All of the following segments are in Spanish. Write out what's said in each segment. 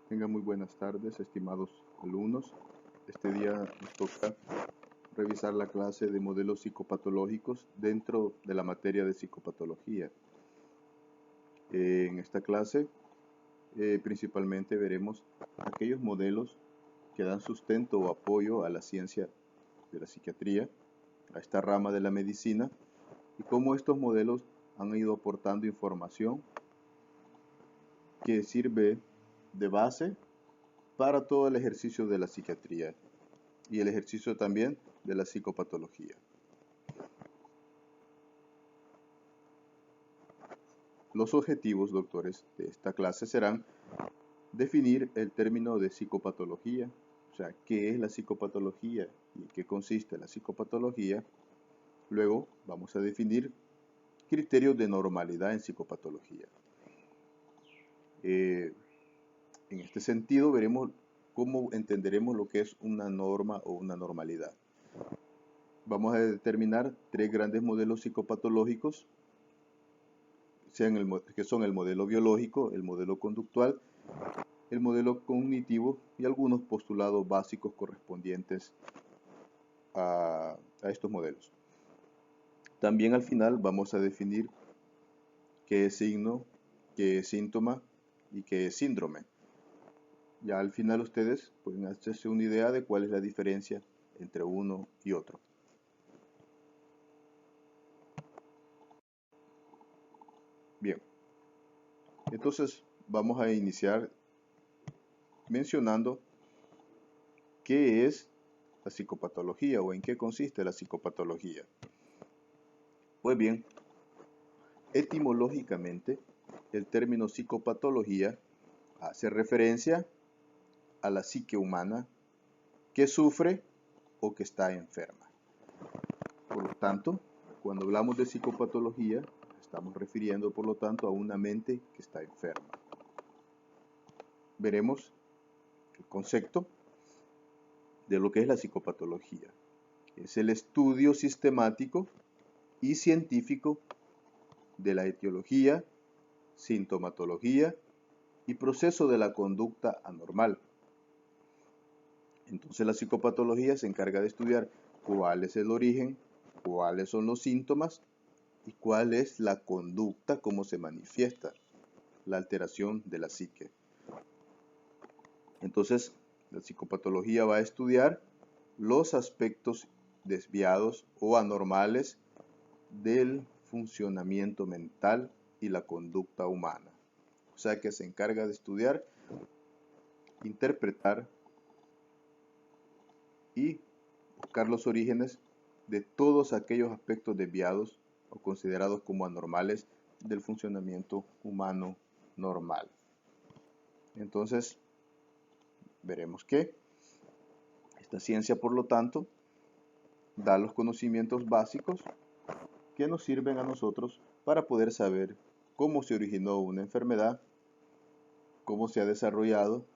Tengan muy buenas tardes, estimados alumnos. Este día nos toca revisar la clase de modelos psicopatológicos dentro de la materia de psicopatología. En esta clase principalmente veremos aquellos modelos que dan sustento o apoyo a la ciencia de la psiquiatría, a esta rama de la medicina, y cómo estos modelos han ido aportando información que sirve de base para todo el ejercicio de la psiquiatría y el ejercicio también de la psicopatología. Los objetivos, doctores, de esta clase serán definir el término de psicopatología, o sea, qué es la psicopatología y en qué consiste la psicopatología. Luego vamos a definir criterios de normalidad en psicopatología. En este sentido veremos cómo entenderemos lo que es una norma o una normalidad. Vamos a determinar tres grandes modelos psicopatológicos, que son el modelo biológico, el modelo conductual, el modelo cognitivo y algunos postulados básicos correspondientes a estos modelos. También al final vamos a definir qué es signo, qué es síntoma y qué es síndrome. Ya al final ustedes pueden hacerse una idea de cuál es la diferencia entre uno y otro. Bien, entonces vamos a iniciar mencionando qué es la psicopatología o en qué consiste la psicopatología. Pues bien, etimológicamente, el término psicopatología hace referencia a la psique humana que sufre o que está enferma. Por lo tanto, cuando hablamos de psicopatología, estamos refiriendo por lo tanto a una mente que está enferma. Veremos el concepto de lo que es la psicopatología. Es el estudio sistemático y científico de la etiología, sintomatología y proceso de la conducta anormal. Entonces la psicopatología se encarga de estudiar cuál es el origen, cuáles son los síntomas y cuál es la conducta, cómo se manifiesta la alteración de la psique. Entonces la psicopatología va a estudiar los aspectos desviados o anormales del funcionamiento mental y la conducta humana. O sea que se encarga de estudiar, interpretar y buscar los orígenes de todos aquellos aspectos desviados o considerados como anormales del funcionamiento humano normal. Entonces, veremos que esta ciencia, por lo tanto, da los conocimientos básicos que nos sirven a nosotros para poder saber cómo se originó una enfermedad, cómo se ha desarrollado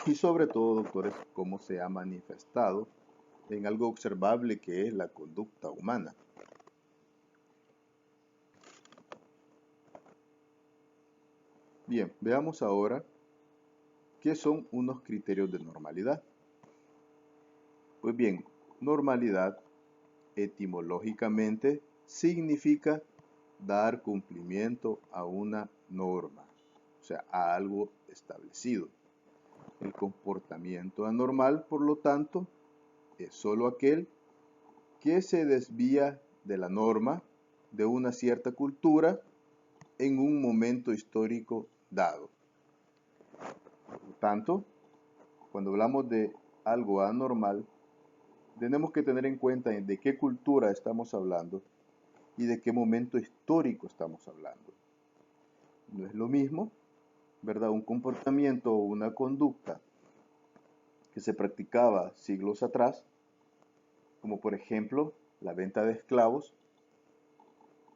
y sobre todo, doctores, cómo se ha manifestado en algo observable que es la conducta humana. Bien, veamos ahora qué son unos criterios de normalidad. Pues bien, normalidad etimológicamente significa dar cumplimiento a una norma, o sea, a algo establecido. El comportamiento anormal, por lo tanto, es solo aquel que se desvía de la norma de una cierta cultura en un momento histórico dado. Por lo tanto, cuando hablamos de algo anormal, tenemos que tener en cuenta de qué cultura estamos hablando y de qué momento histórico estamos hablando. No es lo mismo, ¿verdad?, un comportamiento o una conducta que se practicaba siglos atrás, como por ejemplo la venta de esclavos,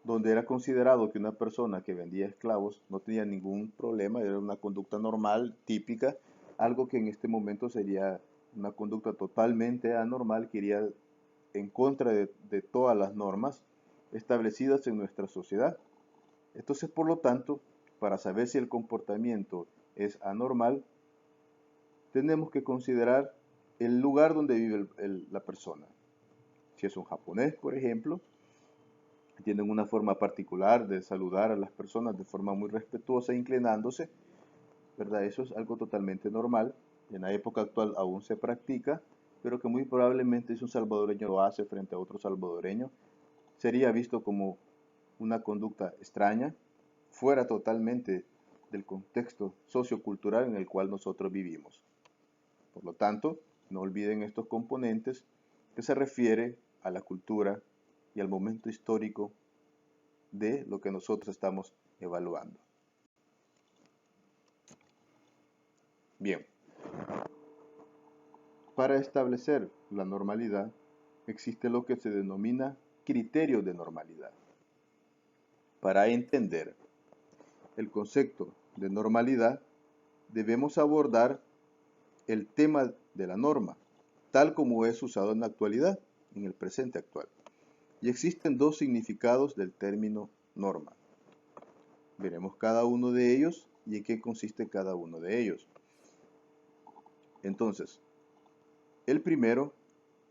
donde era considerado que una persona que vendía esclavos no tenía ningún problema, era una conducta normal, típica, algo que en este momento sería una conducta totalmente anormal, que iría en contra de todas las normas establecidas en nuestra sociedad. Entonces, por lo tanto, para saber si el comportamiento es anormal, tenemos que considerar el lugar donde vive la persona. Si es un japonés, por ejemplo, tienen una forma particular de saludar a las personas de forma muy respetuosa, inclinándose, ¿verdad? Eso es algo totalmente normal. En la época actual aún se practica, pero que muy probablemente si un salvadoreño lo hace frente a otro salvadoreño, sería visto como una conducta extraña, fuera totalmente del contexto sociocultural en el cual nosotros vivimos. Por lo tanto, no olviden estos componentes que se refiere a la cultura y al momento histórico de lo que nosotros estamos evaluando. Bien, para establecer la normalidad existe lo que se denomina criterios de normalidad. Para entender el concepto de normalidad, debemos abordar el tema de la norma, tal como es usado en la actualidad, en el presente actual. Y existen dos significados del término norma. Veremos cada uno de ellos y en qué consiste cada uno de ellos. Entonces, el primero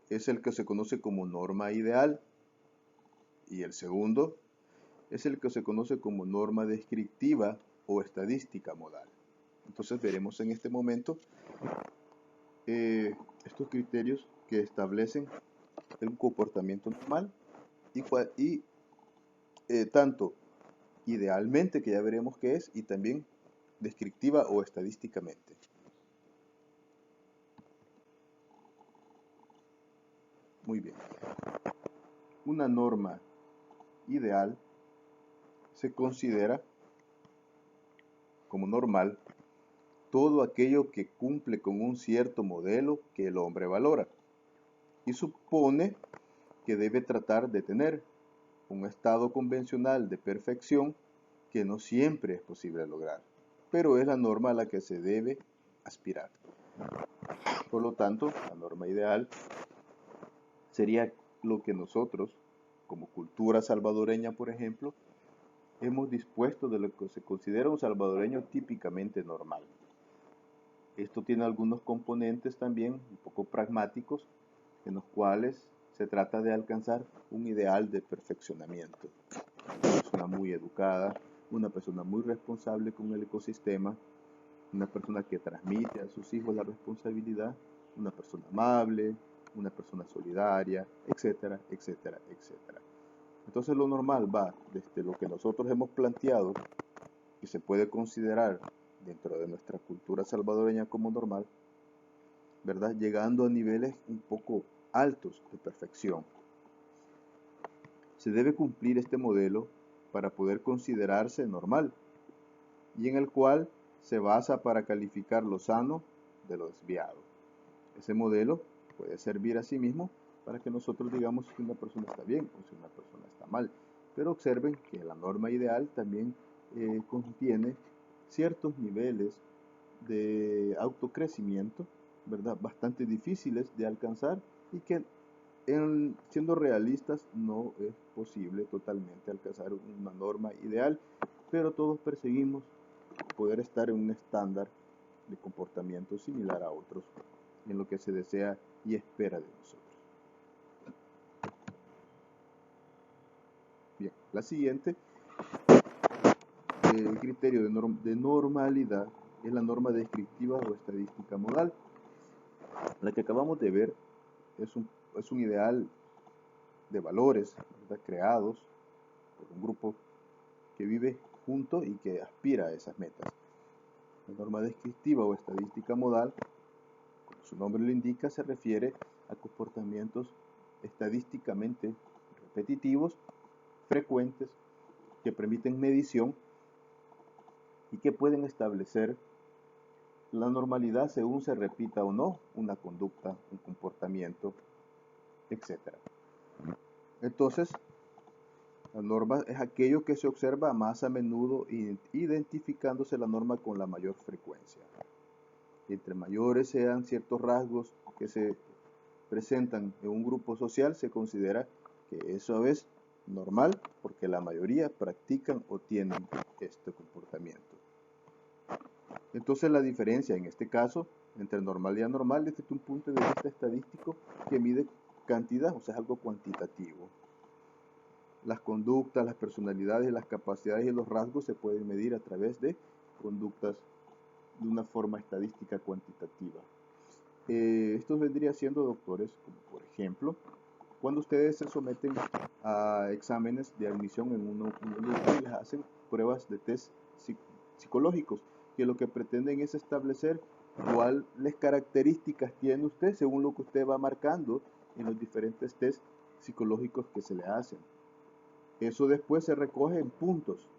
es el que se conoce como norma ideal y el segundo es el que se conoce como norma descriptiva o estadística modal. Entonces veremos en este momento estos criterios que establecen el comportamiento normal y tanto idealmente, que ya veremos qué es, y también descriptiva o estadísticamente. Muy bien. Una norma ideal se considera como normal todo aquello que cumple con un cierto modelo que el hombre valora y supone que debe tratar de tener un estado convencional de perfección que no siempre es posible lograr, pero es la norma a la que se debe aspirar. Por lo tanto, la norma ideal sería lo que nosotros, como cultura salvadoreña, por ejemplo, hemos dispuesto de lo que se considera un salvadoreño típicamente normal. Esto tiene algunos componentes también un poco pragmáticos, en los cuales se trata de alcanzar un ideal de perfeccionamiento. Una persona muy educada, una persona muy responsable con el ecosistema, una persona que transmite a sus hijos la responsabilidad, una persona amable, una persona solidaria, etcétera, etcétera, etcétera. Entonces lo normal va desde lo que nosotros hemos planteado, que se puede considerar dentro de nuestra cultura salvadoreña como normal, ¿verdad? Llegando a niveles un poco altos de perfección. Se debe cumplir este modelo para poder considerarse normal, y en el cual se basa para calificar lo sano de lo desviado. Ese modelo puede servir a sí mismo para que nosotros digamos si una persona está bien o si una persona está mal. Pero observen que la norma ideal también contiene ciertos niveles de autocrecimiento, ¿verdad? Bastante difíciles de alcanzar y que siendo realistas no es posible totalmente alcanzar una norma ideal, pero todos perseguimos poder estar en un estándar de comportamiento similar a otros en lo que se desea y espera de nosotros. Bien, la siguiente, el criterio de normalidad es la norma descriptiva o estadística modal. La que acabamos de ver es un ideal de valores, ¿verdad?, creados por un grupo que vive junto y que aspira a esas metas. La norma descriptiva o estadística modal, como su nombre lo indica, se refiere a comportamientos estadísticamente repetitivos, frecuentes, que permiten medición y que pueden establecer la normalidad según se repita o no una conducta, un comportamiento, etc. Entonces, la norma es aquello que se observa más a menudo, identificándose la norma con la mayor frecuencia. Entre mayores sean ciertos rasgos que se presentan en un grupo social, se considera que eso es normal porque la mayoría practican o tienen este comportamiento. Entonces la diferencia en este caso entre normal y anormal es desde un punto de vista estadístico que mide cantidad, o sea, es algo cuantitativo. Las conductas, las personalidades, las capacidades y los rasgos se pueden medir a través de conductas de una forma estadística cuantitativa. Esto vendría siendo, doctores, como por ejemplo, cuando ustedes se someten a exámenes de admisión en un lugar y les hacen pruebas de test psicológicos, que lo que pretenden es establecer cuáles características tiene usted según lo que usted va marcando en los diferentes test psicológicos que se le hacen. Eso después se recoge en puntos.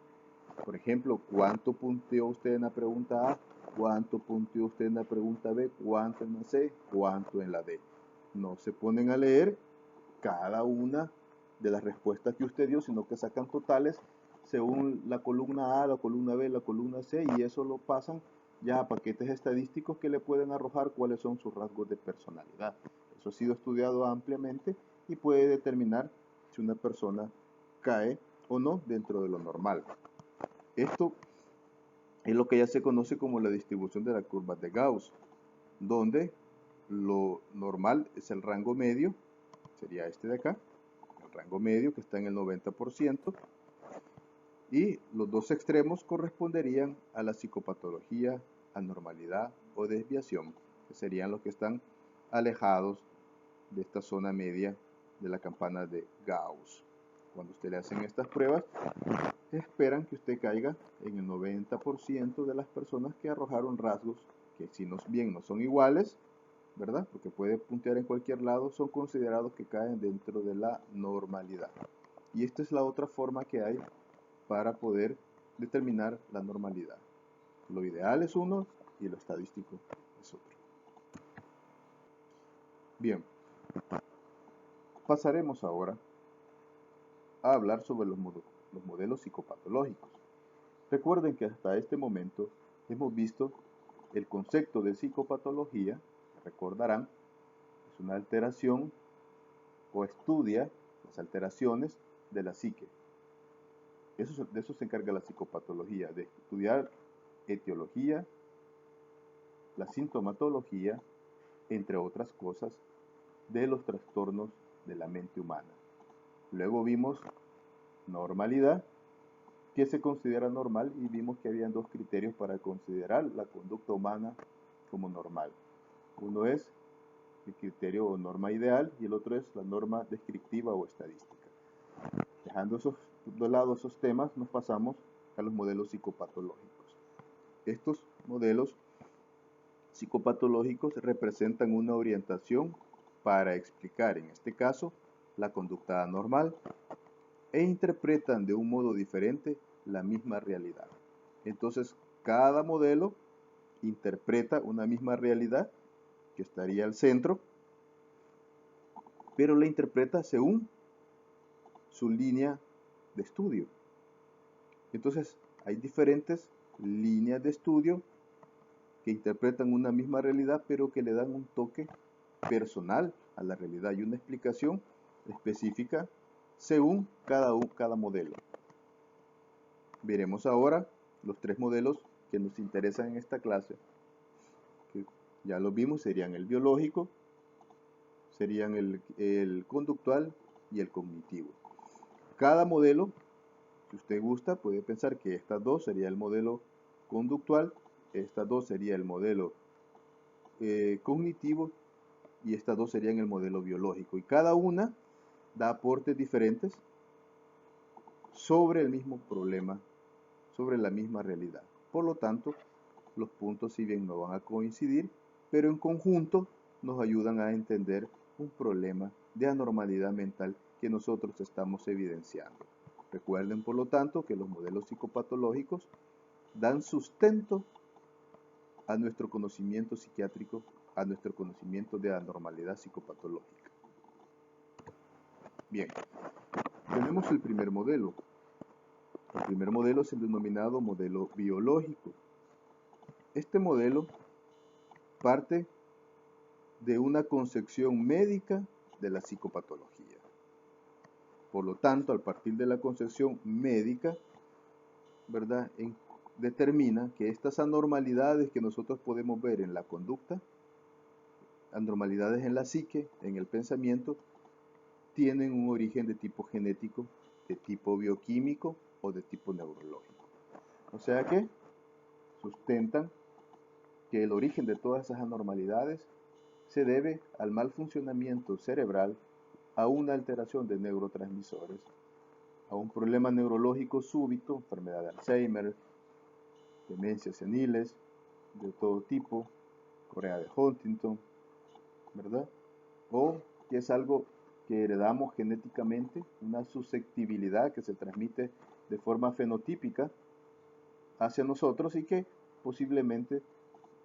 Por ejemplo, ¿cuánto punteó usted en la pregunta A? ¿Cuánto punteó usted en la pregunta B? ¿Cuánto en la C? ¿Cuánto en la D? No se ponen a leer cada una de las respuestas que usted dio, sino que sacan totales según la columna A, la columna B, la columna C, y eso lo pasan ya a paquetes estadísticos que le pueden arrojar cuáles son sus rasgos de personalidad. Eso ha sido estudiado ampliamente y puede determinar si una persona cae o no dentro de lo normal. Esto es lo que ya se conoce como la distribución de la curva de Gauss, donde lo normal es el rango medio, sería este de acá, el rango medio que está en el 90%, y los dos extremos corresponderían a la psicopatología, anormalidad o desviación, que serían los que están alejados de esta zona media de la campana de Gauss. Cuando usted le hacen estas pruebas, esperan que usted caiga en el 90% de las personas que arrojaron rasgos que si bien no son iguales, ¿verdad? Porque puede puntear en cualquier lado, son considerados que caen dentro de la normalidad. Y esta es la otra forma que hay para poder determinar la normalidad. Lo ideal es uno y lo estadístico es otro. Bien, pasaremos ahora a hablar sobre los modelos psicopatológicos. Recuerden que hasta este momento hemos visto el concepto de psicopatología, recordarán, es una alteración o estudia las alteraciones de la psique. De eso se encarga la psicopatología, de estudiar etiología, la sintomatología, entre otras cosas, de los trastornos de la mente humana. Luego vimos normalidad, que se considera normal, y vimos que habían dos criterios para considerar la conducta humana como normal. Uno es el criterio o norma ideal y el otro es la norma descriptiva o estadística. Dejando de lado esos temas, nos pasamos a los modelos psicopatológicos. Estos modelos psicopatológicos representan una orientación para explicar, en este caso, la conducta anormal e interpretan de un modo diferente la misma realidad. Entonces, cada modelo interpreta una misma realidad que estaría al centro, pero la interpreta según su línea de estudio. Entonces, hay diferentes líneas de estudio que interpretan una misma realidad, pero que le dan un toque personal a la realidad y una explicación específica según cada modelo. Veremos ahora los tres modelos que nos interesan en esta clase, que ya lo vimos, serían el biológico, serían el conductual y el cognitivo. Cada modelo, si usted gusta, puede pensar que estas dos sería el modelo conductual, estas dos sería el modelo cognitivo y estas dos serían el modelo biológico. Y cada una da aportes diferentes sobre el mismo problema, sobre la misma realidad. Por lo tanto, los puntos, si bien no van a coincidir, pero en conjunto nos ayudan a entender un problema de anormalidad mental que nosotros estamos evidenciando. Recuerden, por lo tanto, que los modelos psicopatológicos dan sustento a nuestro conocimiento psiquiátrico, a nuestro conocimiento de anormalidad psicopatológica. Bien, tenemos el primer modelo. El primer modelo es el denominado modelo biológico. Este modelo parte de una concepción médica de la psicopatología. Por lo tanto, al partir de la concepción médica, ¿verdad?, determina que estas anormalidades que nosotros podemos ver en la conducta, anormalidades en la psique, en el pensamiento, tienen un origen de tipo genético, de tipo bioquímico o de tipo neurológico. O sea que sustentan que el origen de todas esas anormalidades se debe al mal funcionamiento cerebral, a una alteración de neurotransmisores, a un problema neurológico súbito, enfermedad de Alzheimer, demencias seniles de todo tipo, Corea de Huntington, ¿verdad? O que es algo que heredamos genéticamente, una susceptibilidad que se transmite de forma fenotípica hacia nosotros y que posiblemente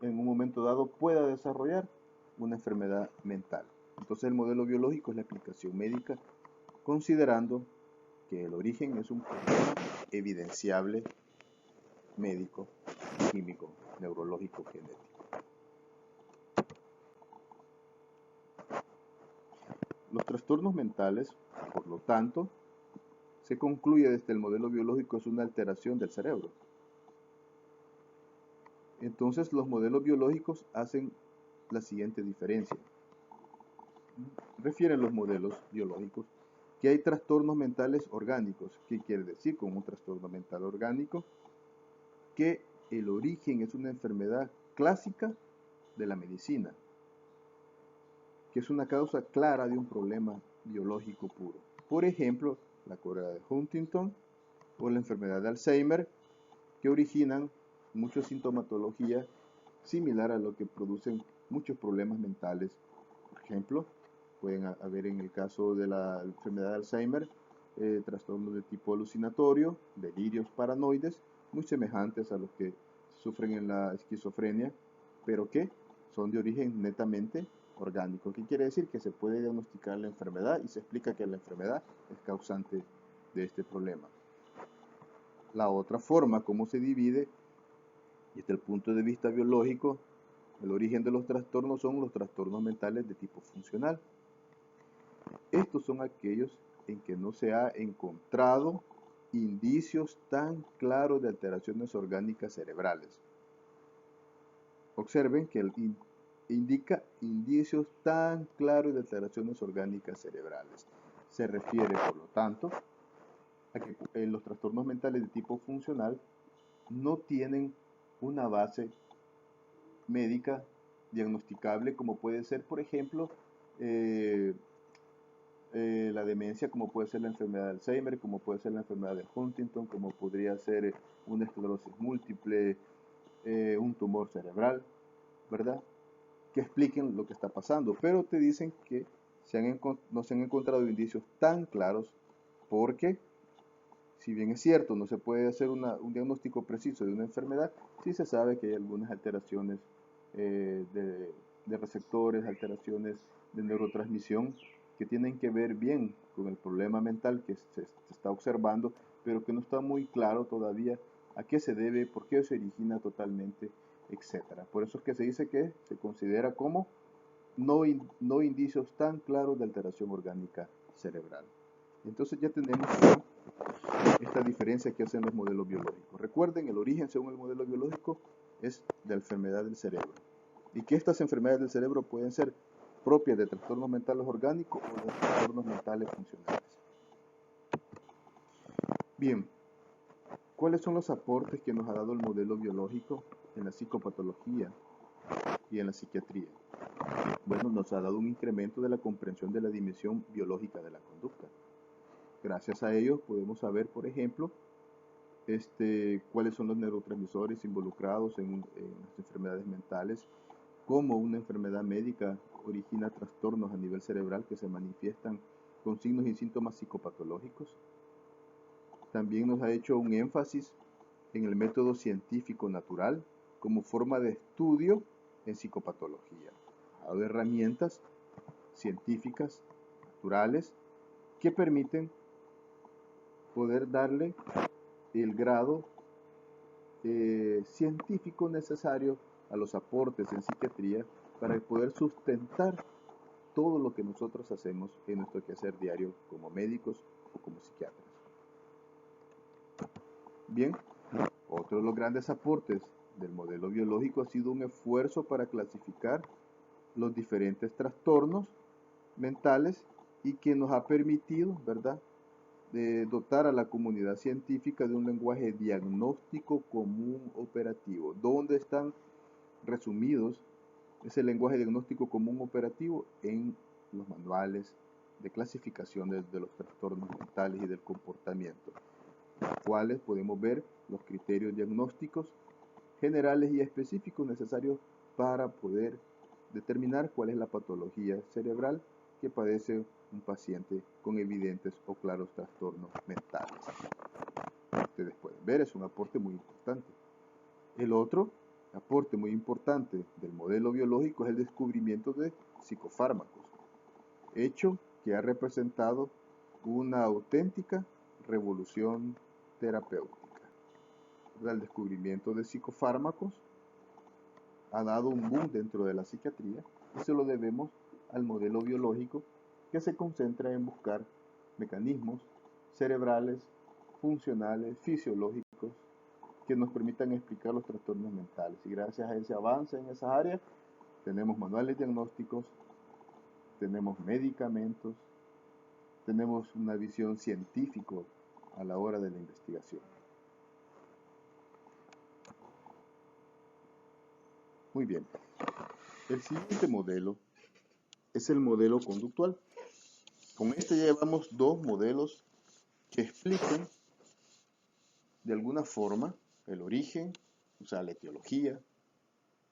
en un momento dado pueda desarrollar una enfermedad mental. Entonces el modelo biológico es la explicación médica, considerando que el origen es un problema evidenciable médico, químico, neurológico, genético. Los trastornos mentales, por lo tanto, se concluye desde el modelo biológico es una alteración del cerebro. Entonces los modelos biológicos hacen la siguiente diferencia. Refieren los modelos biológicos que hay trastornos mentales orgánicos. ¿Qué quiere decir con un trastorno mental orgánico? Que el origen es una enfermedad clásica de la medicina, que es una causa clara de un problema biológico puro. Por ejemplo, la Corea de Huntington o la enfermedad de Alzheimer, que originan mucha sintomatología similar a lo que producen muchos problemas mentales. Por ejemplo, pueden haber en el caso de la enfermedad de Alzheimer trastornos de tipo alucinatorio, delirios paranoides, muy semejantes a los que sufren en la esquizofrenia, pero que son de origen netamente orgánico. ¿Qué quiere decir? Que se puede diagnosticar la enfermedad y se explica que la enfermedad es causante de este problema. La otra forma, cómo se divide, desde el punto de vista biológico, el origen de los trastornos son los trastornos mentales de tipo funcional. Estos son aquellos en que no se ha encontrado indicios tan claros de alteraciones orgánicas cerebrales. Observen que indica indicios tan claros de alteraciones orgánicas cerebrales. Se refiere, por lo tanto, a que los trastornos mentales de tipo funcional no tienen una base médica diagnosticable, como puede ser, por ejemplo, la demencia, como puede ser la enfermedad de Alzheimer, como puede ser la enfermedad de Huntington, como podría ser una esclerosis múltiple, un tumor cerebral, ¿verdad? Que expliquen lo que está pasando, pero te dicen que no se han encontrado indicios tan claros porque, si bien es cierto, no se puede hacer un diagnóstico preciso de una enfermedad, sí se sabe que hay algunas alteraciones de receptores, alteraciones de neurotransmisión que tienen que ver bien con el problema mental que se está observando, pero que no está muy claro todavía a qué se debe, por qué se origina totalmente, etc. Por eso es que se dice que se considera como no indicios tan claros de alteración orgánica cerebral. Entonces ya tenemos esta diferencia que hacen los modelos biológicos. Recuerden, el origen según el modelo biológico es de la enfermedad del cerebro. Y que estas enfermedades del cerebro pueden ser propias de trastornos mentales orgánicos o de trastornos mentales funcionales. Bien, ¿cuáles son los aportes que nos ha dado el modelo biológico en la psicopatología y en la psiquiatría? Bueno, nos ha dado un incremento de la comprensión de la dimensión biológica de la conducta. Gracias a ello podemos saber, por ejemplo, cuáles son los neurotransmisores involucrados en las enfermedades mentales, cómo una enfermedad médica origina trastornos a nivel cerebral que se manifiestan con signos y síntomas psicopatológicos. También nos ha hecho un énfasis en el método científico natural como forma de estudio en psicopatología. Ha dado herramientas científicas, naturales, que permiten poder darle el grado científico necesario a los aportes en psiquiatría para poder sustentar todo lo que nosotros hacemos en nuestro quehacer diario como médicos o como psiquiatras. Bien, otro de los grandes aportes del modelo biológico ha sido un esfuerzo para clasificar los diferentes trastornos mentales y que nos ha permitido, ¿verdad?, de dotar a la comunidad científica de un lenguaje diagnóstico común operativo. ¿Dónde están resumidos ese lenguaje diagnóstico común operativo? En los manuales de clasificación de los trastornos mentales y del comportamiento, en los cuales podemos ver los criterios diagnósticos generales y específicos necesarios para poder determinar cuál es la patología cerebral que padece un paciente con evidentes o claros trastornos mentales. Ustedes pueden ver, es un aporte muy importante. El otro aporte muy importante del modelo biológico es el descubrimiento de psicofármacos, hecho que ha representado una auténtica revolución terapéutica. El descubrimiento de psicofármacos ha dado un boom dentro de la psiquiatría y se lo debemos al modelo biológico, que se concentra en buscar mecanismos cerebrales, funcionales, fisiológicos, que nos permitan explicar los trastornos mentales. Y gracias a ese avance en esas áreas, tenemos manuales diagnósticos, tenemos medicamentos, tenemos una visión científica a la hora de la investigación. Muy bien. El siguiente modelo es el modelo conductual. Con este ya llevamos dos modelos que explican de alguna forma el origen, o sea, la etiología,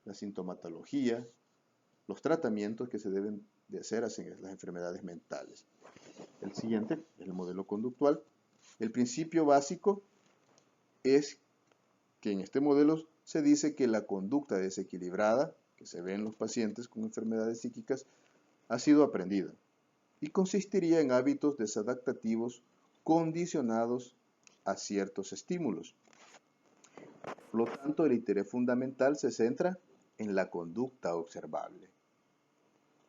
la sintomatología, los tratamientos que se deben de hacer hacia las enfermedades mentales. El siguiente es el modelo conductual. El principio básico es que en este modelo se dice que la conducta desequilibrada que se ve en los pacientes con enfermedades psíquicas ha sido aprendida y consistiría en hábitos desadaptativos condicionados a ciertos estímulos. Por lo tanto, el interés fundamental se centra en la conducta observable.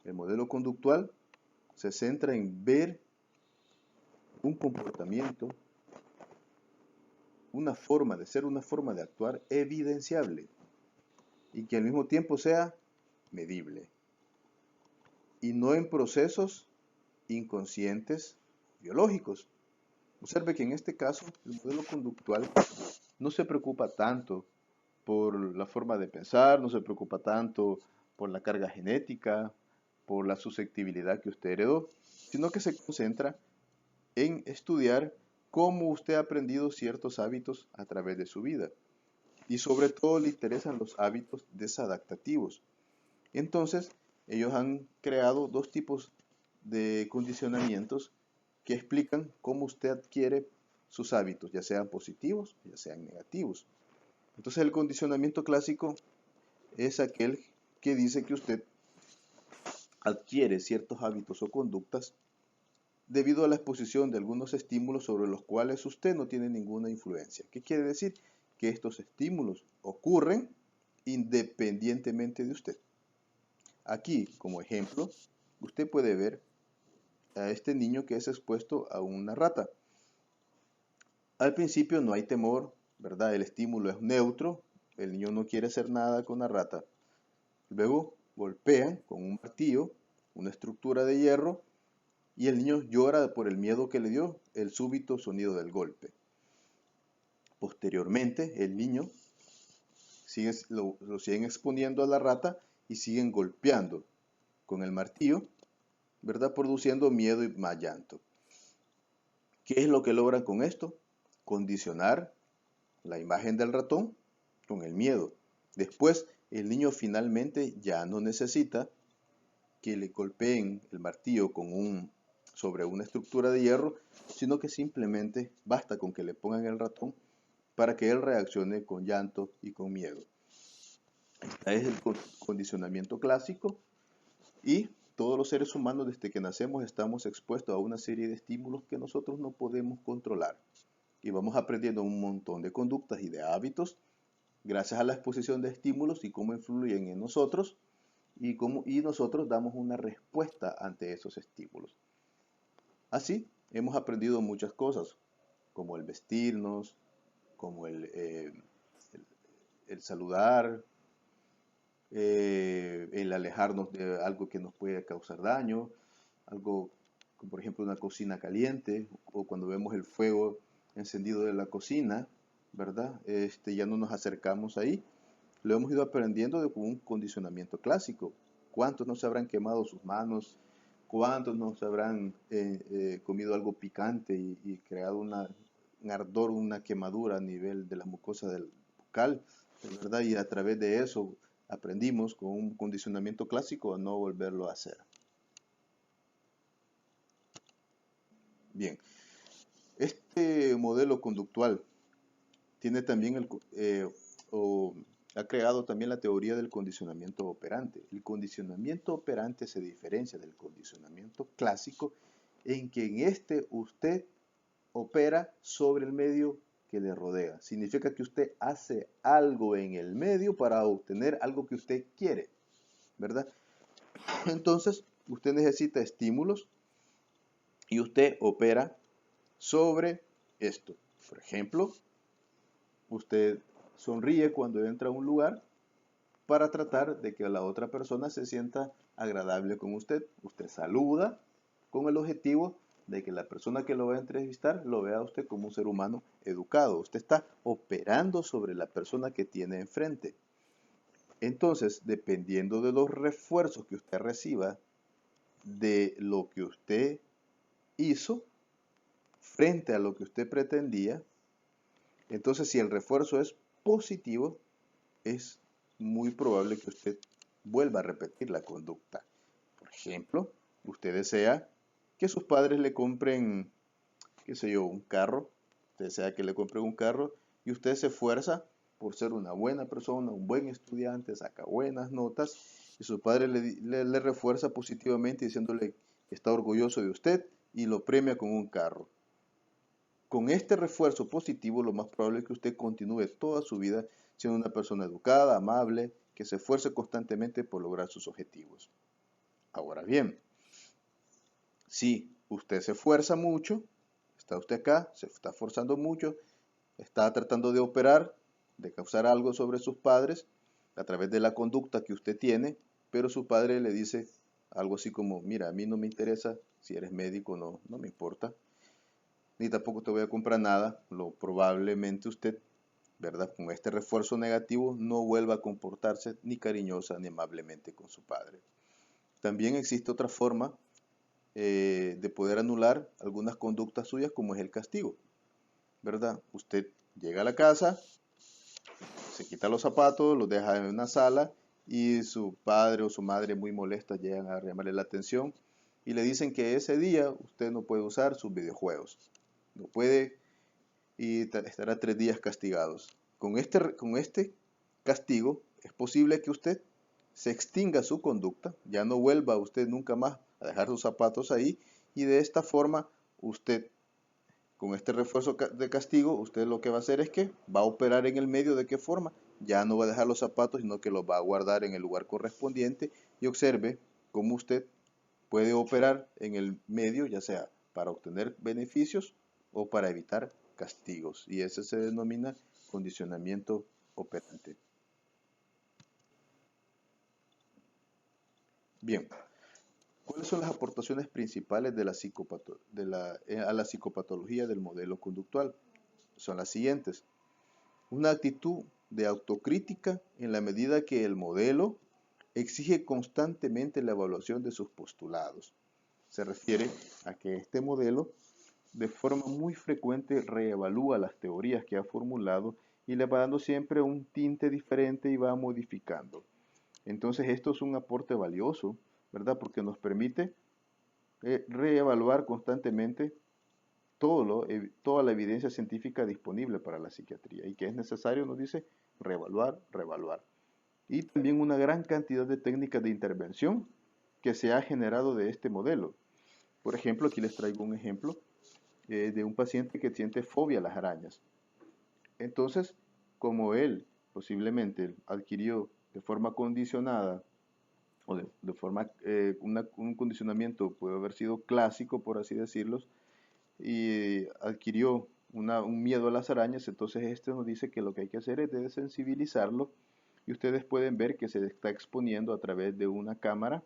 El modelo conductual se centra en ver un comportamiento, una forma de ser, una forma de actuar evidenciable y que al mismo tiempo sea medible y no en procesos inconscientes biológicos. Observe que en este caso el modelo conductual no se preocupa tanto por la forma de pensar, no se preocupa tanto por la carga genética, por la susceptibilidad que usted heredó, sino que se concentra en estudiar cómo usted ha aprendido ciertos hábitos a través de su vida. Y sobre todo le interesan los hábitos desadaptativos. Entonces, ellos han creado dos tipos de condicionamientos que explican cómo usted adquiere sus hábitos, ya sean positivos, ya sean negativos. Entonces, el condicionamiento clásico es aquel que dice que usted adquiere ciertos hábitos o conductas debido a la exposición de algunos estímulos sobre los cuales usted no tiene ninguna influencia. ¿Qué quiere decir? Que estos estímulos ocurren independientemente de usted. Aquí, como ejemplo, usted puede ver a este niño que es expuesto a una rata. Al principio no hay temor, ¿verdad? El estímulo es neutro, el niño no quiere hacer nada con la rata. Luego golpean con un martillo, una estructura de hierro, y el niño llora por el miedo que le dio el súbito sonido del golpe. Posteriormente, el niño lo siguen exponiendo a la rata y siguen golpeando con el martillo, ¿verdad? Produciendo miedo y más llanto. ¿Qué es lo que logran con esto? Condicionar la imagen del ratón con el miedo. Después, el niño finalmente ya no necesita que le golpeen el martillo sobre una estructura de hierro, sino que simplemente basta con que le pongan el ratón para que él reaccione con llanto y con miedo. Este es el condicionamiento clásico y todos los seres humanos desde que nacemos estamos expuestos a una serie de estímulos que nosotros no podemos controlar y vamos aprendiendo un montón de conductas y de hábitos gracias a la exposición de estímulos y cómo influyen en nosotros y nosotros damos una respuesta ante esos estímulos. Así, hemos aprendido muchas cosas, como el vestirnos, como el saludar, el alejarnos de algo que nos puede causar daño, algo como por ejemplo una cocina caliente, o cuando vemos el fuego encendido de la cocina, ¿verdad? Ya no nos acercamos ahí. Lo hemos ido aprendiendo de un condicionamiento clásico. ¿Cuántos no se habrán quemado sus manos? ¿Cuántos no se habrán comido algo picante y creado un ardor, una quemadura a nivel de la mucosa del bucal? ¿Verdad? Y a través de eso aprendimos con un condicionamiento clásico a no volverlo a hacer. Bien, este modelo conductual tiene también o ha creado también la teoría del condicionamiento operante. El condicionamiento operante se diferencia del condicionamiento clásico en que en este usted opera sobre el medio que le rodea. Significa que usted hace algo en el medio para obtener algo que usted quiere, ¿verdad? Entonces, usted necesita estímulos y usted opera sobre esto. Por ejemplo, usted sonríe cuando entra a un lugar para tratar de que la otra persona se sienta agradable con usted. Usted saluda con el objetivo de que la persona que lo va a entrevistar lo vea a usted como un ser humano educado. Usted está operando sobre la persona que tiene enfrente. Entonces, dependiendo de los refuerzos que usted reciba de lo que usted hizo frente a lo que usted pretendía, entonces si el refuerzo es positivo, es muy probable que usted vuelva a repetir la conducta. Por ejemplo, usted desea que sus padres le compren, qué sé yo, un carro, usted desea que le compren un carro y usted se esfuerza por ser una buena persona, un buen estudiante, saca buenas notas y su padre le refuerza positivamente diciéndole que está orgulloso de usted y lo premia con un carro. Con este refuerzo positivo, lo más probable es que usted continúe toda su vida siendo una persona educada, amable, que se esfuerce constantemente por lograr sus objetivos. Ahora bien, si usted se esfuerza mucho, está usted acá, se está esforzando mucho, está tratando de operar, de causar algo sobre sus padres a través de la conducta que usted tiene, pero su padre le dice algo así como, mira, a mí no me interesa si eres médico, no me importa, ni tampoco te voy a comprar nada, probablemente usted, ¿verdad? Con este refuerzo negativo no vuelva a comportarse ni cariñosa ni amablemente con su padre. También existe otra forma de poder anular algunas conductas suyas como es el castigo, ¿verdad? Usted llega a la casa, se quita los zapatos, los deja en una sala y su padre o su madre muy molesta llegan a llamarle la atención y le dicen que ese día usted no puede usar sus videojuegos, no puede y estará 3 días castigados. Con este castigo es posible que usted se extinga su conducta, ya no vuelva usted nunca más a dejar sus zapatos ahí y de esta forma usted, con este refuerzo de castigo, usted lo que va a hacer es que va a operar en el medio. ¿De qué forma? Ya no va a dejar los zapatos, sino que los va a guardar en el lugar correspondiente y observe cómo usted puede operar en el medio, ya sea para obtener beneficios o para evitar castigos. Y ese se denomina condicionamiento operante. Bien, ¿cuáles son las aportaciones principales de a la psicopatología del modelo conductual? Son las siguientes. Una actitud de autocrítica en la medida que el modelo exige constantemente la evaluación de sus postulados. Se refiere a que este modelo de forma muy frecuente reevalúa las teorías que ha formulado y le va dando siempre un tinte diferente y va modificando. Entonces esto es un aporte valioso, ¿verdad? Porque nos permite reevaluar constantemente toda la evidencia científica disponible para la psiquiatría y que es necesario, nos dice, reevaluar, reevaluar. Y también una gran cantidad de técnicas de intervención que se ha generado de este modelo. Por ejemplo, aquí les traigo un ejemplo de un paciente que siente fobia a las arañas. Entonces, como él posiblemente adquirió de forma condicionada o de forma, un condicionamiento puede haber sido clásico, por así decirlo, y adquirió un miedo a las arañas, entonces este nos dice que lo que hay que hacer es desensibilizarlo y ustedes pueden ver que se está exponiendo a través de una cámara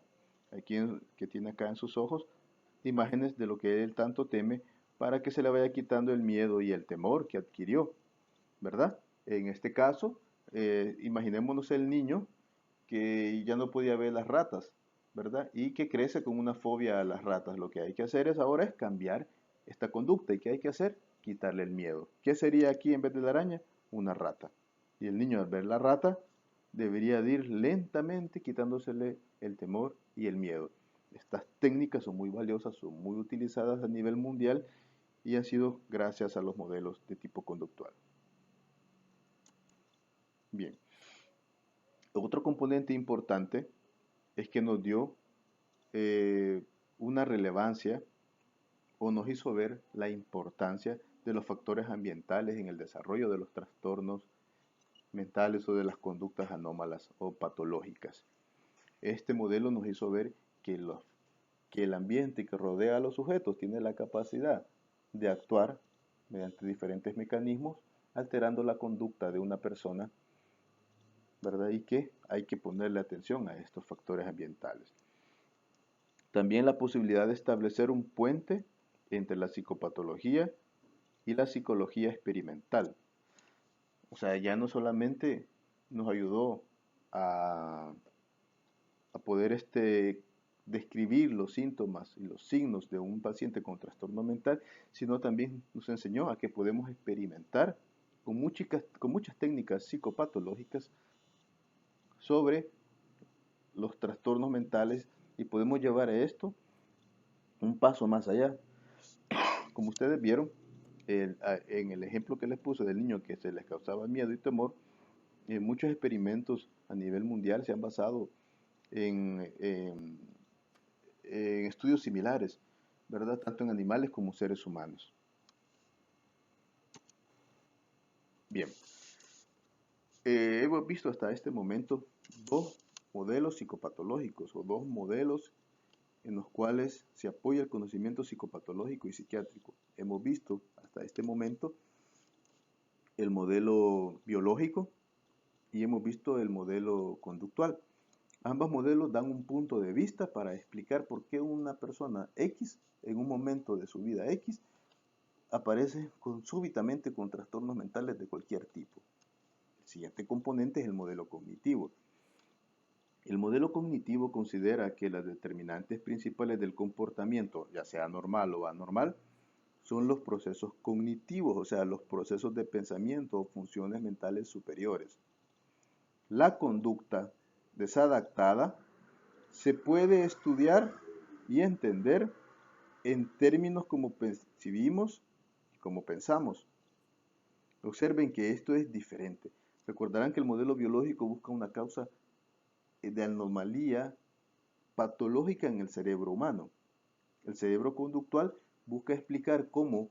que tiene acá en sus ojos imágenes de lo que él tanto teme para que se le vaya quitando el miedo y el temor que adquirió, ¿verdad? En este caso, imaginémonos el niño que ya no podía ver las ratas, ¿verdad? Y que crece con una fobia a las ratas. Lo que hay que hacer ahora es cambiar esta conducta. ¿Y qué hay que hacer? Quitarle el miedo. ¿Qué sería aquí en vez de la araña? Una rata. Y el niño al ver la rata debería de ir lentamente quitándosele el temor y el miedo. Estas técnicas son muy valiosas, son muy utilizadas a nivel mundial y han sido gracias a los modelos de tipo conductual. Bien, otro componente importante es que nos dio una relevancia o nos hizo ver la importancia de los factores ambientales en el desarrollo de los trastornos mentales o de las conductas anómalas o patológicas. Este modelo nos hizo ver que el ambiente que rodea a los sujetos tiene la capacidad de actuar mediante diferentes mecanismos, alterando la conducta de una persona, ¿verdad? Y que hay que ponerle atención a estos factores ambientales. También la posibilidad de establecer un puente entre la psicopatología y la psicología experimental. O sea, ya no solamente nos ayudó a, a poder describir los síntomas y los signos de un paciente con trastorno mental, sino también nos enseñó a que podemos experimentar con muchas técnicas psicopatológicas sobre los trastornos mentales y podemos llevar a esto un paso más allá. Como ustedes vieron, en el ejemplo que les puse del niño que se les causaba miedo y temor, muchos experimentos a nivel mundial se han basado en estudios similares, ¿verdad? Tanto en animales como seres humanos. Bien, hemos visto hasta este momento dos modelos psicopatológicos o dos modelos en los cuales se apoya el conocimiento psicopatológico y psiquiátrico. Hemos visto hasta este momento el modelo biológico y hemos visto el modelo conductual. Ambos modelos dan un punto de vista para explicar por qué una persona X, en un momento de su vida X, aparece súbitamente con trastornos mentales de cualquier tipo. El siguiente componente es el modelo cognitivo. El modelo cognitivo considera que las determinantes principales del comportamiento, ya sea normal o anormal, son los procesos cognitivos, o sea, los procesos de pensamiento o funciones mentales superiores. La conducta desadaptada se puede estudiar y entender en términos como percibimos y como pensamos. Observen que esto es diferente. Recordarán que el modelo biológico busca una causa de anomalía patológica en el cerebro humano. El cerebro conductual busca explicar cómo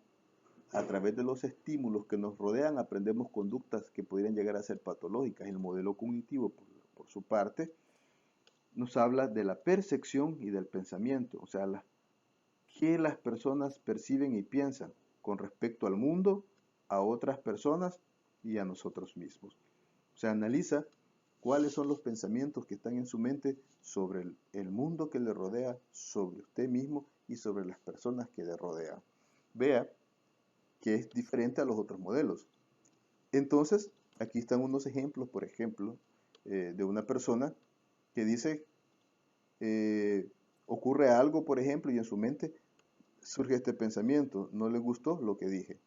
a través de los estímulos que nos rodean aprendemos conductas que podrían llegar a ser patológicas. El modelo cognitivo, por su parte, nos habla de la percepción y del pensamiento, o sea, qué las personas perciben y piensan con respecto al mundo, a otras personas y a nosotros mismos. O sea, analiza cuáles son los pensamientos que están en su mente sobre el mundo que le rodea, sobre usted mismo y sobre las personas que le rodean. Vea que es diferente a los otros modelos. Entonces, aquí están unos ejemplos, por ejemplo, de una persona que dice, ocurre algo, por ejemplo, y en su mente surge este pensamiento, no le gustó lo que dije.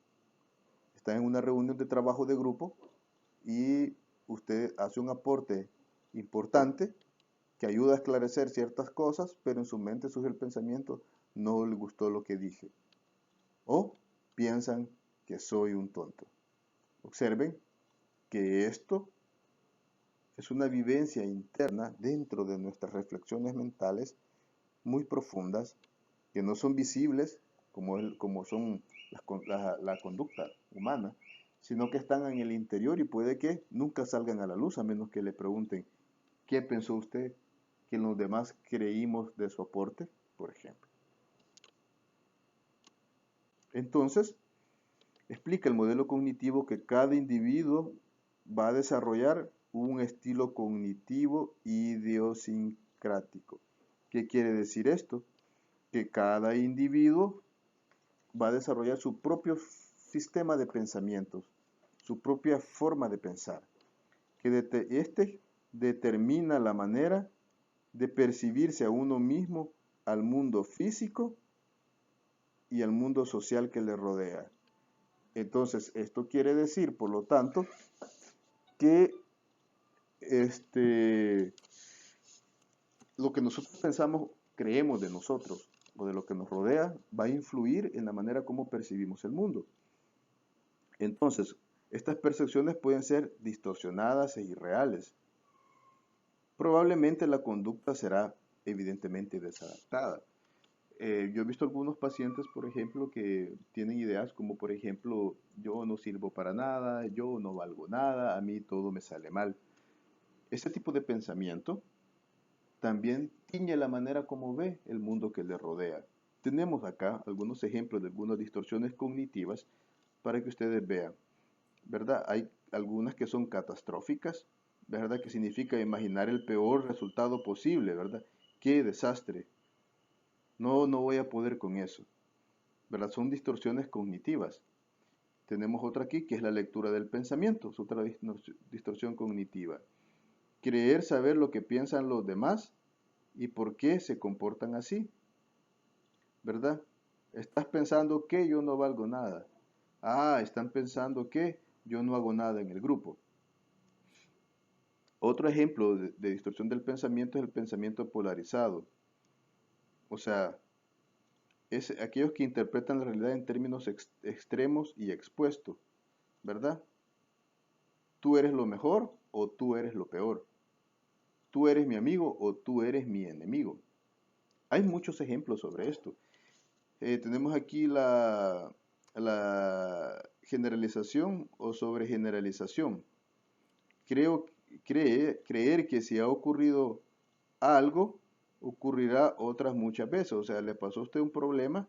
Está en una reunión de trabajo de grupo y usted hace un aporte importante que ayuda a esclarecer ciertas cosas, pero en su mente surge el pensamiento, no le gustó lo que dije. O piensan que soy un tonto. Observen que esto es una vivencia interna dentro de nuestras reflexiones mentales muy profundas que no son visibles como son la conducta humana, sino que están en el interior y puede que nunca salgan a la luz a menos que le pregunten ¿qué pensó usted que los demás creímos de su aporte? Por ejemplo. Entonces, explica el modelo cognitivo que cada individuo va a desarrollar un estilo cognitivo idiosincrático. ¿Qué quiere decir esto? Que cada individuo va a desarrollar su propio sistema de pensamientos, su propia forma de pensar, que este determina la manera de percibirse a uno mismo, al mundo físico y al mundo social que le rodea. Entonces, esto quiere decir, por lo tanto, que lo que nosotros pensamos, creemos de nosotros o de lo que nos rodea, va a influir en la manera como percibimos el mundo. Entonces, estas percepciones pueden ser distorsionadas e irreales. Probablemente la conducta será evidentemente desadaptada. Yo he visto algunos pacientes, por ejemplo, que tienen ideas como, por ejemplo, yo no sirvo para nada, yo no valgo nada, a mí todo me sale mal. Ese tipo de pensamiento también tiñe la manera como ve el mundo que le rodea. Tenemos acá algunos ejemplos de algunas distorsiones cognitivas para que ustedes vean, ¿verdad? Hay algunas que son catastróficas, ¿verdad? Que significa imaginar el peor resultado posible, ¿verdad? ¡Qué desastre! No voy a poder con eso, ¿verdad? Son distorsiones cognitivas. Tenemos otra aquí que es la lectura del pensamiento, es otra distorsión cognitiva. Creer saber lo que piensan los demás y por qué se comportan así, ¿verdad? Estás pensando que yo no valgo nada. Ah, están pensando que yo no hago nada en el grupo. Otro ejemplo de distorsión del pensamiento es el pensamiento polarizado. O sea, es aquellos que interpretan la realidad en términos extremos y expuestos, ¿verdad? Tú eres lo mejor o tú eres lo peor. Tú eres mi amigo o tú eres mi enemigo. Hay muchos ejemplos sobre esto. Tenemos aquí la generalización o sobregeneralización. Creer que si ha ocurrido algo, ocurrirá otras muchas veces. O sea, le pasó a usted un problema,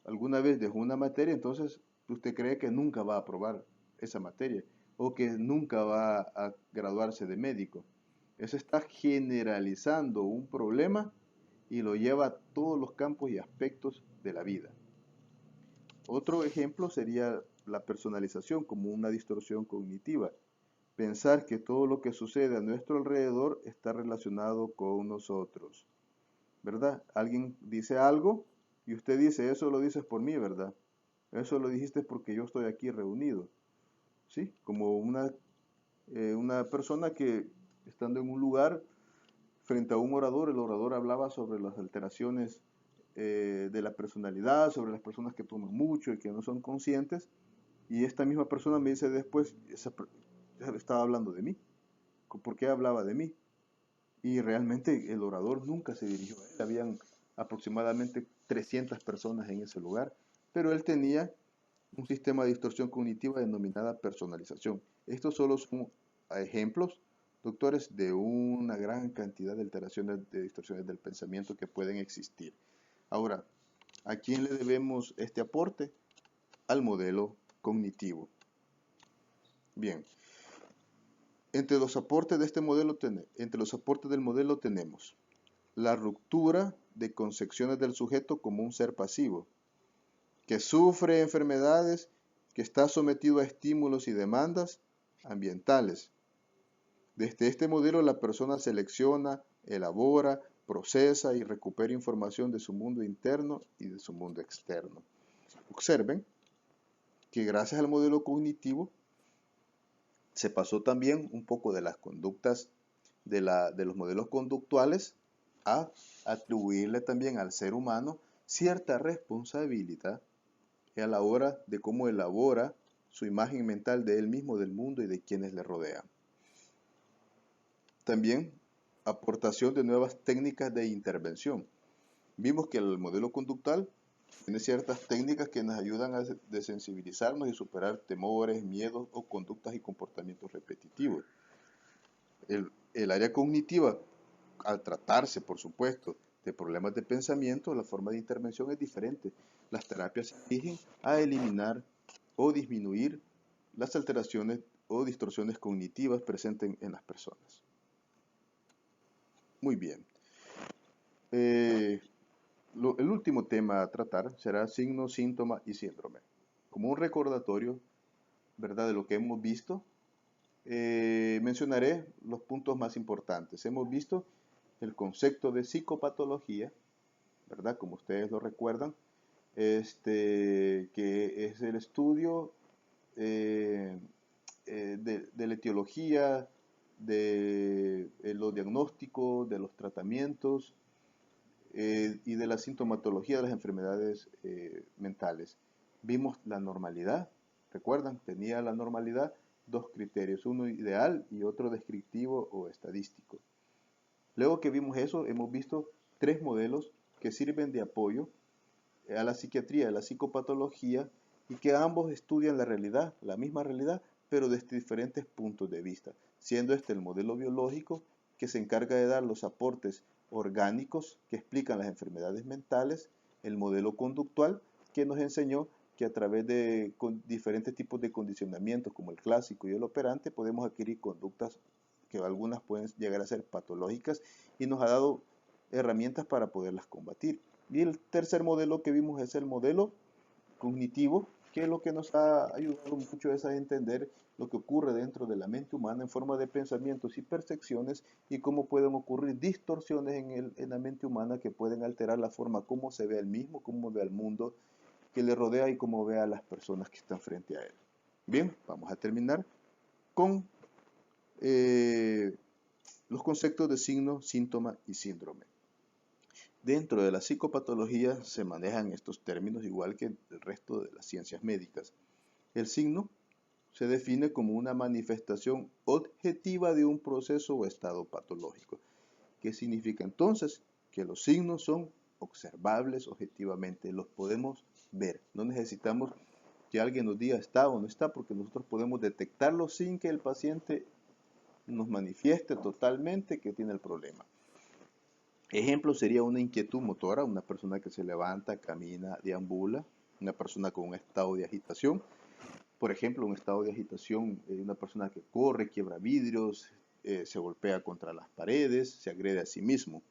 alguna vez dejó una materia, entonces usted cree que nunca va a aprobar esa materia o que nunca va a graduarse de médico. Eso está generalizando un problema y lo lleva a todos los campos y aspectos de la vida. Otro ejemplo sería la personalización como una distorsión cognitiva. Pensar que todo lo que sucede a nuestro alrededor está relacionado con nosotros, ¿verdad? Alguien dice algo y usted dice, eso lo dices por mí, ¿verdad? Eso lo dijiste porque yo estoy aquí reunido, ¿sí? Como una persona que estando en un lugar frente a un orador, el orador hablaba sobre las alteraciones de la personalidad, sobre las personas que toman mucho y que no son conscientes, y esta misma persona me dice después, estaba hablando de mí, ¿por qué hablaba de mí? Y realmente el orador nunca se dirigió a él, habían aproximadamente 300 personas en ese lugar, pero él tenía un sistema de distorsión cognitiva denominada personalización. Estos solo son ejemplos, doctores, de una gran cantidad de alteraciones, de distorsiones del pensamiento que pueden existir. Ahora, ¿a quién le debemos este aporte? Al modelo cognitivo. Bien, entre los aportes de este modelo, entre los aportes del modelo tenemos la ruptura de concepciones del sujeto como un ser pasivo, que sufre enfermedades, que está sometido a estímulos y demandas ambientales. Desde este modelo la persona selecciona, elabora, procesa y recupera información de su mundo interno y de su mundo externo. Observen que gracias al modelo cognitivo se pasó también un poco de las conductas de los modelos conductuales a atribuirle también al ser humano cierta responsabilidad a la hora de cómo elabora su imagen mental de él mismo, del mundo y de quienes le rodean. También aportación de nuevas técnicas de intervención. Vimos que el modelo conductual tiene ciertas técnicas que nos ayudan a desensibilizarnos y superar temores, miedos o conductas y comportamientos repetitivos. El área cognitiva, al tratarse, por supuesto, de problemas de pensamiento, la forma de intervención es diferente. Las terapias se dirigen a eliminar o disminuir las alteraciones o distorsiones cognitivas presentes en las personas. Muy bien. El último tema a tratar será signo, síntoma y síndrome. Como un recordatorio, ¿verdad?, de lo que hemos visto, mencionaré los puntos más importantes. Hemos visto el concepto de psicopatología, ¿verdad?, como ustedes lo recuerdan, que es el estudio de la etiología, de los diagnósticos, de los tratamientos y de la sintomatología de las enfermedades mentales. Vimos la normalidad, recuerdan, tenía la normalidad dos criterios, uno ideal y otro descriptivo o estadístico. Luego que vimos eso, hemos visto tres modelos que sirven de apoyo a la psiquiatría, a la psicopatología, y que ambos estudian la realidad, la misma realidad, pero desde diferentes puntos de vista, siendo este el modelo biológico, que se encarga de dar los aportes orgánicos que explican las enfermedades mentales, el modelo conductual, que nos enseñó que a través de diferentes tipos de condicionamientos, como el clásico y el operante, podemos adquirir conductas que algunas pueden llegar a ser patológicas, y nos ha dado herramientas para poderlas combatir. Y el tercer modelo que vimos es el modelo cognitivo, que lo que nos ha ayudado mucho es a entender lo que ocurre dentro de la mente humana en forma de pensamientos y percepciones, y cómo pueden ocurrir distorsiones en la mente humana que pueden alterar la forma como se ve el mismo, cómo ve al mundo que le rodea y cómo ve a las personas que están frente a él. Bien, vamos a terminar con los conceptos de signo, síntoma y síndrome. Dentro de la psicopatología se manejan estos términos igual que el resto de las ciencias médicas. El signo se define como una manifestación objetiva de un proceso o estado patológico. ¿Qué significa entonces? Que los signos son observables objetivamente, los podemos ver. No necesitamos que alguien nos diga está o no está, porque nosotros podemos detectarlo sin que el paciente nos manifieste totalmente que tiene el problema. Ejemplo sería una inquietud motora, una persona que se levanta, camina, deambula, una persona con un estado de agitación. Por ejemplo, un estado de agitación, una persona que corre, quiebra vidrios, se golpea contra las paredes, se agrede a sí mismo,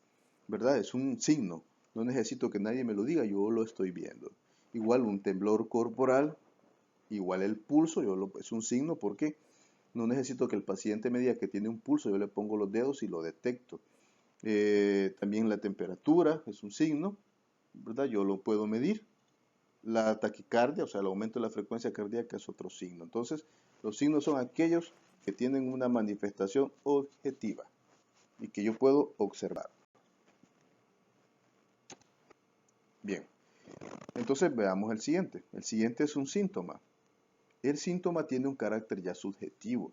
¿verdad? Es un signo, no necesito que nadie me lo diga, yo lo estoy viendo. Igual un temblor corporal, igual el pulso, es un signo porque no necesito que el paciente me diga que tiene un pulso, yo le pongo los dedos y lo detecto. También la temperatura es un signo, ¿verdad? Yo lo puedo medir. La taquicardia, o sea, el aumento de la frecuencia cardíaca, es otro signo. Entonces, los signos son aquellos que tienen una manifestación objetiva y que yo puedo observar. Bien, entonces veamos el siguiente. El siguiente es un síntoma. El síntoma tiene un carácter ya subjetivo,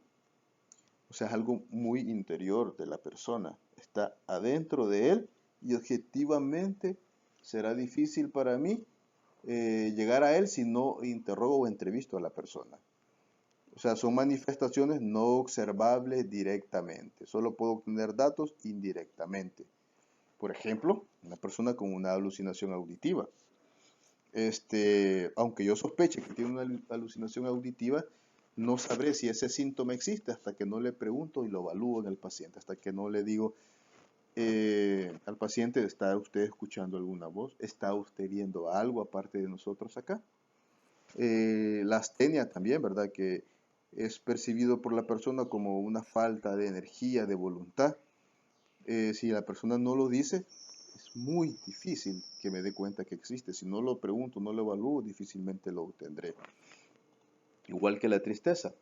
o sea, es algo muy interior de la persona. Está adentro de él y objetivamente será difícil para mí llegar a él si no interrogo o entrevisto a la persona. O sea, son manifestaciones no observables directamente. Solo puedo obtener datos indirectamente. Por ejemplo, una persona con una alucinación auditiva. Aunque yo sospeche que tiene una alucinación auditiva, no sabré si ese síntoma existe hasta que no le pregunto y lo evalúo en el paciente, hasta que no le digo al paciente, ¿está usted escuchando alguna voz? ¿Está usted viendo algo aparte de nosotros acá? La astenia también, ¿verdad? Que es percibido por la persona como una falta de energía, de voluntad. Si la persona no lo dice, es muy difícil que me dé cuenta que existe. Si no lo pregunto, no lo evalúo, difícilmente lo obtendré. Igual que la tristeza.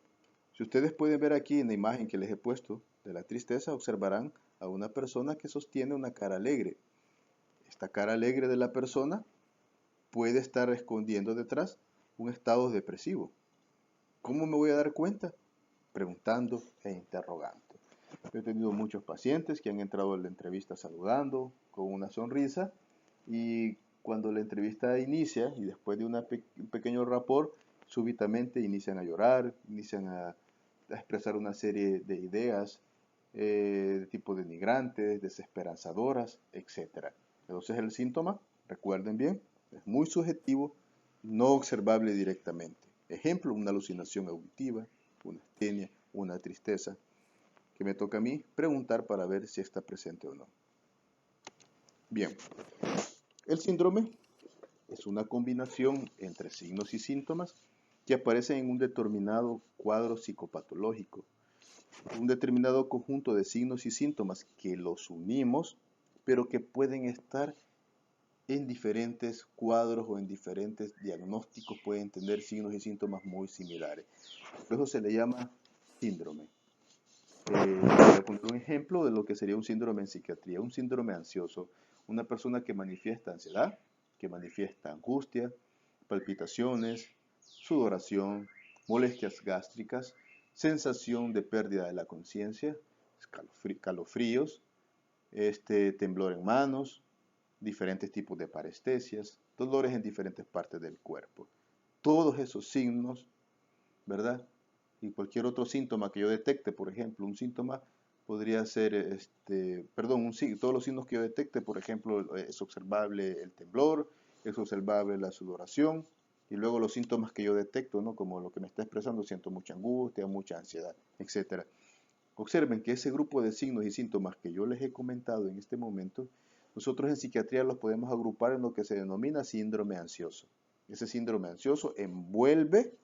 Si ustedes pueden ver aquí en la imagen que les he puesto de la tristeza, observarán a una persona que sostiene una cara alegre. Esta cara alegre de la persona puede estar escondiendo detrás un estado depresivo. ¿Cómo me voy a dar cuenta? Preguntando e interrogando. He tenido muchos pacientes que han entrado a la entrevista saludando, con una sonrisa, y cuando la entrevista inicia y después de un pequeño rapport, súbitamente inician a llorar, inician a expresar una serie de ideas de tipo denigrantes, desesperanzadoras, etc. Entonces el síntoma, recuerden bien, es muy subjetivo, no observable directamente. Ejemplo, una alucinación auditiva, una astenia, una tristeza, que me toca a mí preguntar para ver si está presente o no. Bien, el síndrome es una combinación entre signos y síntomas que aparecen en un determinado cuadro psicopatológico, un determinado conjunto de signos y síntomas que los unimos, pero que pueden estar en diferentes cuadros o en diferentes diagnósticos, pueden tener signos y síntomas muy similares. Por eso se le llama síndrome. Voy a poner un ejemplo de lo que sería un síndrome en psiquiatría. Un síndrome ansioso, una persona que manifiesta ansiedad, que manifiesta angustia, palpitaciones, sudoración, molestias gástricas, sensación de pérdida de la conciencia, calofríos, temblor en manos, diferentes tipos de parestesias, dolores en diferentes partes del cuerpo. Todos esos signos, ¿verdad? Y cualquier otro síntoma que yo detecte, por ejemplo, un síntoma podría ser, todos los signos que yo detecte, por ejemplo, es observable el temblor, es observable la sudoración, y luego los síntomas que yo detecto, ¿no? Como lo que me está expresando, siento mucha angustia, mucha ansiedad, etc. Observen que ese grupo de signos y síntomas que yo les he comentado en este momento, nosotros en psiquiatría los podemos agrupar en lo que se denomina síndrome ansioso. Ese síndrome ansioso envuelve,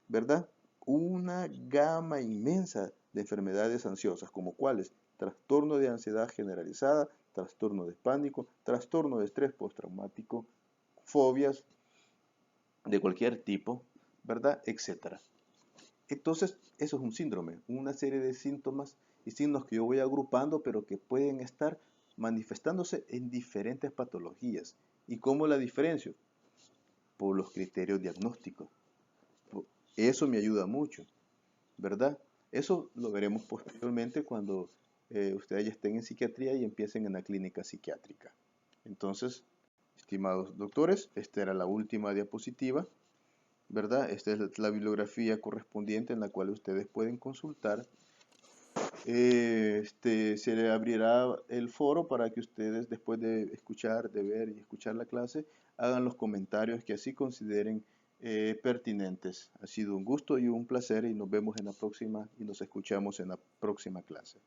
¿verdad?, una gama inmensa de enfermedades ansiosas, como cuáles: trastorno de ansiedad generalizada, trastorno de pánico, trastorno de estrés postraumático, fobias de cualquier tipo, ¿verdad?, etcétera. Entonces, eso es un síndrome, una serie de síntomas y signos que yo voy agrupando, pero que pueden estar manifestándose en diferentes patologías. ¿Y cómo la diferencio? Por los criterios diagnósticos. Eso me ayuda mucho, ¿verdad? Eso lo veremos posteriormente cuando ustedes ya estén en psiquiatría y empiecen en la clínica psiquiátrica. Entonces, estimados doctores, esta era la última diapositiva, ¿verdad? Esta es la bibliografía correspondiente en la cual ustedes pueden consultar. Se le abrirá el foro para que ustedes, después de escuchar, de ver y escuchar la clase, hagan los comentarios que así consideren pertinentes. Ha sido un gusto y un placer, y nos vemos en la próxima y nos escuchamos en la próxima clase.